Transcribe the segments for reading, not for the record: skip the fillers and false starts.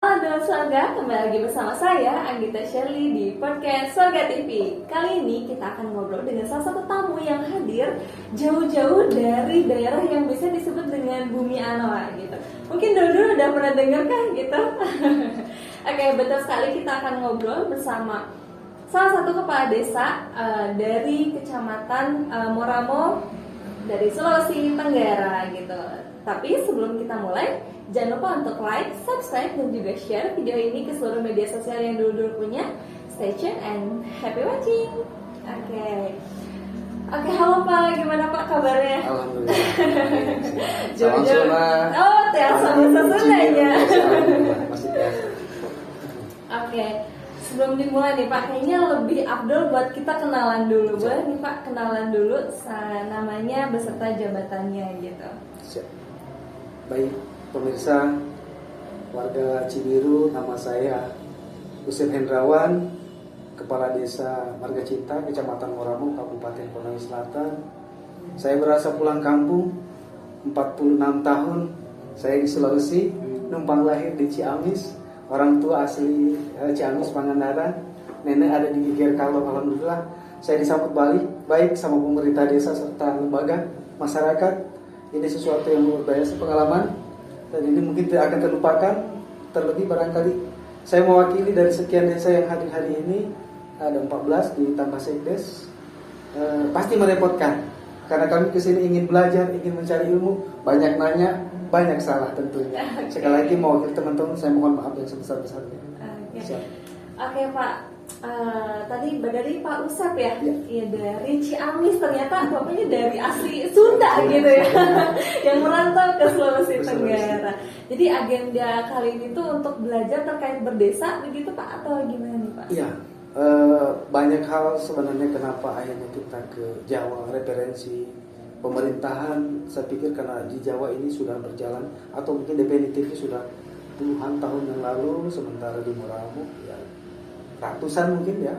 Halo Swarga, kembali lagi bersama saya Anggita Shirley di podcast Swarga TV. Kali ini kita akan ngobrol dengan salah satu tamu yang hadir jauh-jauh dari daerah yang bisa disebut dengan Bumi Anoa gitu. Mungkin dulu udah pernah dengar kan gitu? Oke, betul sekali, kita akan ngobrol bersama salah satu kepala desa dari Kecamatan Moramo dari Sulawesi Tenggara gitu. Tapi sebelum kita mulai, jangan lupa untuk like, subscribe, dan juga share video ini ke seluruh media sosial yang dulu-dulu punya. Stay tune and happy watching. Oke, halo Pak, gimana Pak kabarnya? Alhamdulillah. Jauh-jauh. Oh, sama Sundanya. Masih biasa. Oke, sebelum dimulai nih Pak, kayaknya lebih afdol buat kita kenalan dulu. Boleh nih Pak, kenalan dulu namanya beserta jabatannya gitu. Siap. Baik, pemirsa warga Cibiru, nama saya Husein Hendrawan, Kepala Desa Marga Cinta, Kecamatan Moramo, Kabupaten Konawe Selatan. Saya berasal pulang kampung 46 tahun. Saya di Sulawesi, numpang lahir di Ciamis. Orang tua asli Ciamis, Pangandaran. Nenek ada di Giger Kalong. Alhamdulillah, saya disambut baik sama pemerintah desa serta lembaga masyarakat. Ini sesuatu yang luar biasa pengalaman, dan ini mungkin tidak akan terlupakan. Terlebih barangkali saya mewakili dari sekian desa yang hadir hari ini, ada 14 ditambah sekdes. Pasti merepotkan karena kami kesini ingin belajar, ingin mencari ilmu, banyak nanya, banyak salah tentunya. Sekali lagi mewakili teman-teman, saya mohon maaf yang sebesar-besarnya. Oke Pak, tadi dari Pak Usep ya? Ya. Iya, dari Ciamis, ternyata bapaknya dari asli Sunda gitu ya, yang merantau ke Sulawesi Tenggara. Jadi agenda kali ini tuh untuk belajar terkait berdesa begitu Pak, atau gimana nih Pak? Iya, banyak hal sebenarnya kenapa akhirnya kita ke Jawa, referensi pemerintahan. Saya pikir karena di Jawa ini sudah berjalan atau mungkin definitifnya sudah puluhan tahun yang lalu, sementara di Moramo ya ratusan mungkin ya.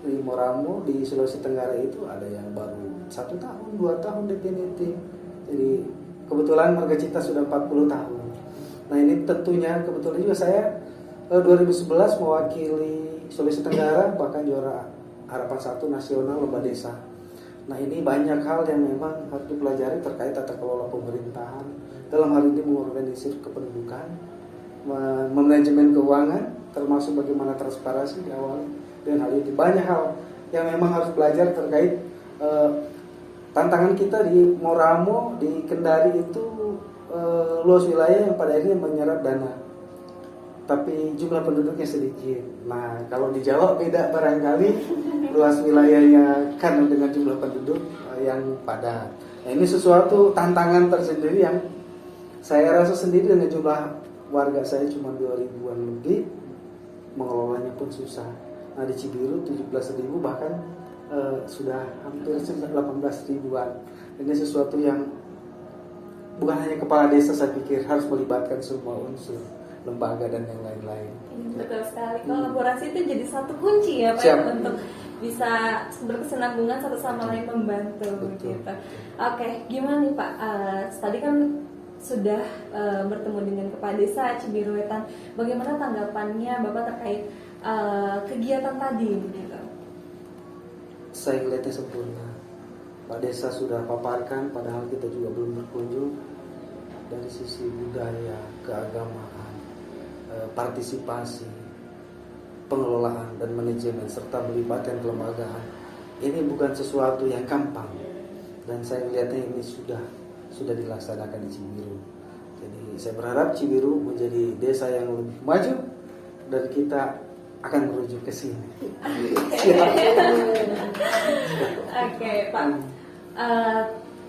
Di Moramo di Sulawesi Tenggara itu ada yang baru 1 tahun, 2 tahun definitif. Jadi kebetulan Marga Cinta sudah 40 tahun. Nah ini tentunya kebetulan juga saya 2011 mewakili Sulawesi Tenggara, bahkan juara Harapan 1 Nasional Lomba Desa. Nah ini banyak hal yang memang harus dipelajari terkait tata kelola pemerintahan, dalam hal ini mengorganisir kependudukan, manajemen keuangan, termasuk bagaimana transparansi di awal. Dan hal itu banyak hal yang memang harus belajar terkait tantangan kita di Moramo, di Kendari itu luas wilayah yang pada akhirnya menyerap dana, tapi jumlah penduduknya sedikit. Nah kalau di Jawa beda barangkali, luas wilayahnya karena dengan jumlah penduduk yang padat. Nah, ini sesuatu tantangan tersendiri yang saya rasa sendiri dengan jumlah warga saya cuma 2.000-an lebih, mengelolanya pun susah. Nah di Cibiru 17.000 bahkan sudah hampir 18.000-an. Ini sesuatu yang bukan hanya kepala desa, saya pikir harus melibatkan semua unsur, lembaga dan yang lain-lain. Betul sekali, kolaborasi itu jadi satu kunci ya Pak. Siap. Untuk bisa berkesinambungan satu sama lain, membantu Betul. gitu. Oke, gimana nih Pak? Tadi kan sudah bertemu dengan kepala desa Cibiru Wetan. Bagaimana tanggapannya Bapak terkait kegiatan tadi gitu? Saya melihatnya sempurna. Pak Desa sudah paparkan, padahal kita juga belum berkunjung. Dari sisi budaya, keagamaan, partisipasi, pengelolaan dan manajemen, serta melibatkan kelembagaan, ini bukan sesuatu yang gampang. Dan saya melihatnya ini sudah dilaksanakan di Cibiru. Jadi saya berharap Cibiru menjadi desa yang lebih maju, dan kita akan menuju ke sini. Oke Pak,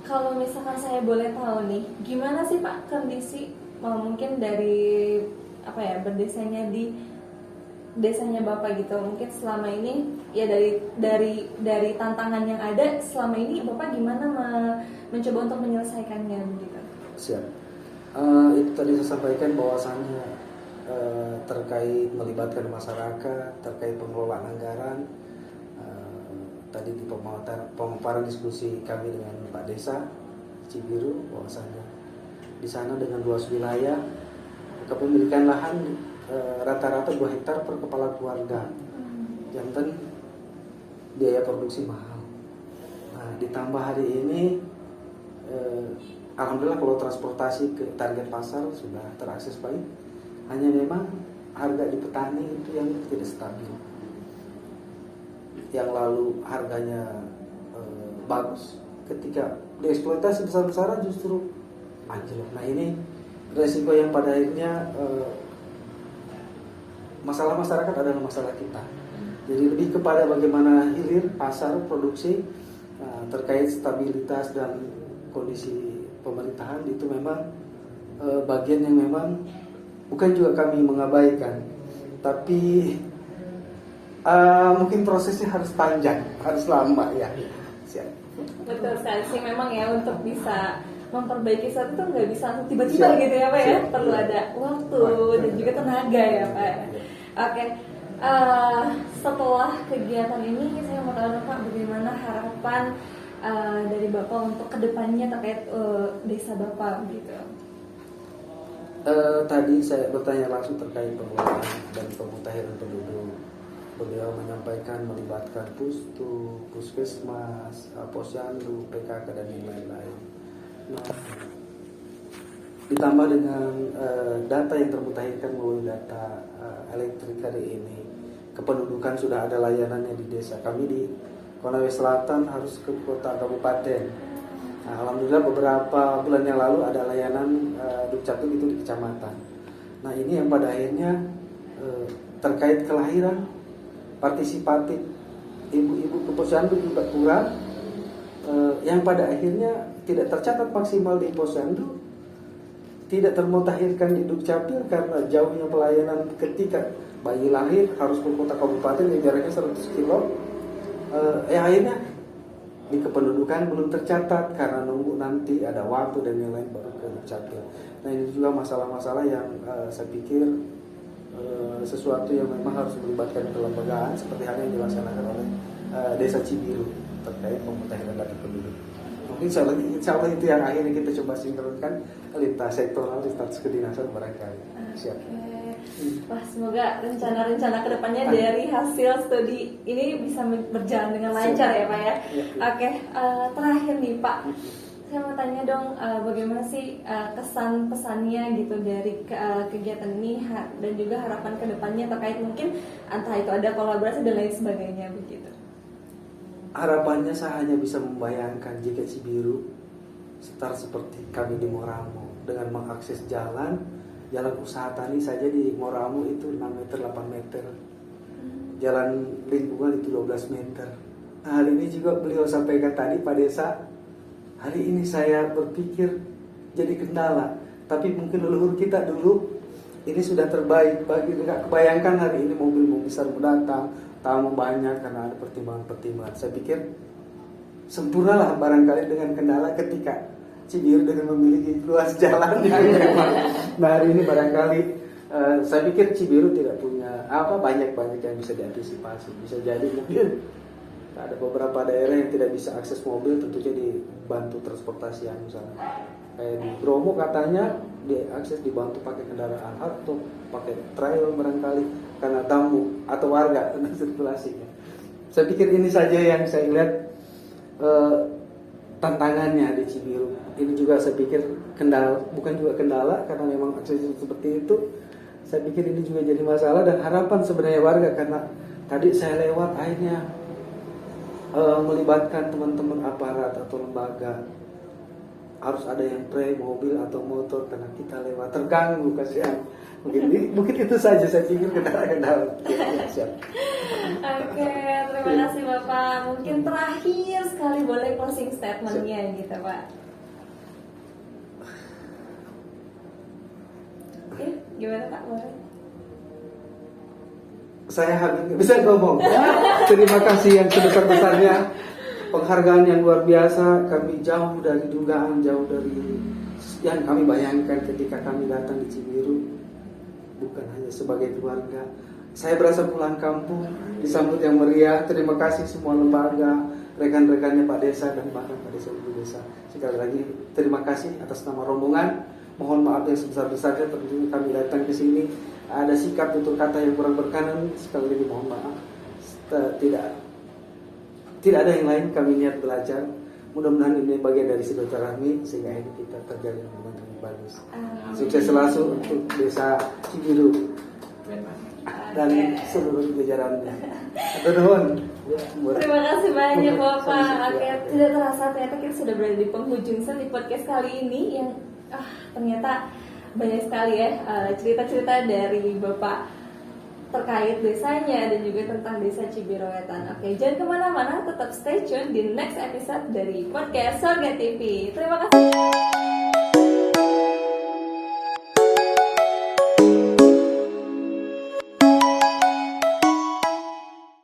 kalau misalkan saya boleh tahu nih, gimana sih Pak kondisi mungkin dari berdesanya di desanya Bapak gitu? Mungkin selama ini ya dari tantangan yang ada selama ini, Bapak gimana mencoba untuk menyelesaikannya begitu? Siap. Itu tadi saya sampaikan bahwasannya terkait melibatkan masyarakat, terkait pengelolaan anggaran. Tadi di pemaparan diskusi kami dengan Pak Desa Cibiru, bahwasannya di sana dengan luas wilayah, kepemilikan lahan rata-rata 2 hektar per kepala keluarga. Jantan biaya produksi mahal. Nah, ditambah hari ini alhamdulillah kalau transportasi ke target pasar sudah terakses baik. Hanya memang harga di petani itu yang tidak stabil. Yang lalu harganya bagus, ketika dieksploitasi besar-besaran justru anjlok. Nah, ini resiko yang pada akhirnya masalah masyarakat adalah masalah kita. Jadi lebih kepada bagaimana hilir pasar produksi terkait stabilitas dan kondisi pemerintahan itu memang bagian yang memang bukan juga kami mengabaikan, tapi mungkin prosesnya harus panjang, harus lama ya. Siap. Betul sekali sih, memang ya untuk bisa memperbaiki sesuatu itu nggak bisa langsung tiba-tiba gitu ya Pak ya, perlu ada waktu dan juga tenaga ya Pak. Oke. Setelah kegiatan ini saya mau tahu Pak, bagaimana harapan dari Bapak untuk kedepannya terkait desa Bapak gitu. Tadi saya bertanya langsung terkait pengelolaan dan pemutahiran penduduk. Beliau menyampaikan melibatkan Pustu, Puskesmas, Posyandu, PKK dan yang lain-lain. Nah, ditambah dengan data yang termutahirkan melalui data elektrik hari ini, kependudukan sudah ada layanannya di desa. Kami di Konawe Selatan harus ke kota kabupaten. Nah, alhamdulillah beberapa bulan yang lalu ada layanan Dukcapil itu di kecamatan. Nah, ini yang pada akhirnya terkait kelahiran partisipatif ibu-ibu ke posyandu juga kurang, yang pada akhirnya tidak tercatat maksimal di posyandu, tidak termutahirkan di Dukcapil karena jauhnya pelayanan. Ketika bayi lahir harus ke kota kabupaten yang jaraknya 100 kilo. Akhirnya di kependudukan belum tercatat karena nunggu nanti ada waktu dan yang lain baru ke Dukcapil. Nah, ini juga masalah-masalah yang saya pikir sesuatu yang memang harus melibatkan kelembagaan seperti hal yang dilaksanakan oleh Desa Cibiru terkait pemutahiran data penduduk. Mungkin insya Allah itu yang akhirnya kita coba sinkronkan lintas sektoral, lintas kedinasan barangkali. Siap. Wah, semoga rencana-rencana kedepannya dari hasil studi ini bisa berjalan dengan lancar ya Pak ya. Oke, terakhir nih Pak, saya mau tanya dong, bagaimana sih kesan pesannya gitu dari kegiatan ini dan juga harapan kedepannya terkait mungkin entah itu ada kolaborasi dan lain sebagainya begitu. Harapannya saya hanya bisa membayangkan jika Cibiru setar seperti kami di Moramo dengan mengakses jalan usaha tani saja di Moramo itu 6 meter 8 meter, jalan lingkungan itu 12 meter. Nah, hal ini juga beliau sampaikan tadi Pak Desa. Hari ini saya berpikir jadi kendala, tapi mungkin leluhur kita dulu ini sudah terbaik. Bagi nggak kebayangkan hari ini mobil besar mendatang, tamu banyak karena ada pertimbangan-pertimbangan. Saya pikir sempurnalah barangkali dengan kendala ketika Cibiru dengan memiliki luas jalan yang memang. Nah, hari ini barangkali saya pikir Cibiru tidak punya banyak yang bisa diantisipasi. Bisa jadi mungkin ada beberapa daerah yang tidak bisa akses mobil, tentunya dibantu transportasi yang misalnya kayak di Bromo katanya diakses dibantu pakai kendaraan atau pakai trail barangkali karena tamu atau warga dengan sirkulasinya. Saya pikir ini saja yang saya lihat tantangannya di Cibiru. Ini juga saya pikir bukan juga kendala karena memang akses seperti itu. Saya pikir ini juga jadi masalah dan harapan sebenarnya warga, karena tadi saya lewat akhirnya melibatkan teman-teman aparat atau lembaga, harus ada yang pre mobil atau motor karena kita lewat terganggu kasihan. Mungkin itu saja saya pikir kendala-kendala. Siap. Oke, terima kasih Bapak. Mungkin terakhir sekali boleh closing statement-nya gitu Pak. Oke, gimana Pak? Boleh? Saya hampir nggak bisa ngomong. Terima kasih yang sebesar-besarnya, penghargaan yang luar biasa. Kami jauh dari dugaan, jauh dari yang kami bayangkan ketika kami datang di Cibiru. Bukan hanya sebagai keluarga, saya berasa pulang kampung, disambut yang meriah. Terima kasih semua lembaga, rekan-rekannya Pak Desa dan bahkan Pak Desa Ibu Desa. Sekali lagi terima kasih atas nama rombongan. Mohon maaf yang sebesar-besarnya tentunya kami datang ke sini ada sikap tutur kata yang kurang berkenan, sekali lagi mohon maaf. Tidak ada yang lain, kami niat belajar. Mudah-mudahan ini bagian dari silaturahmi sehingga ini kita terjalin hubungan yang bagus. Sukses selalu untuk desa Cibiru dan seluruh jajarannya. Nuhun. Terima kasih banyak Bapak. Oke, tidak terasa ternyata kita sudah berada di penghujung sesi podcast kali ini yang ternyata banyak sekali ya cerita-cerita dari Bapak terkait desanya dan juga tentang desa Cibiru Wetan. Oke, jangan kemana-mana, tetap stay tune di next episode dari podcast Sorga TV. Terima kasih.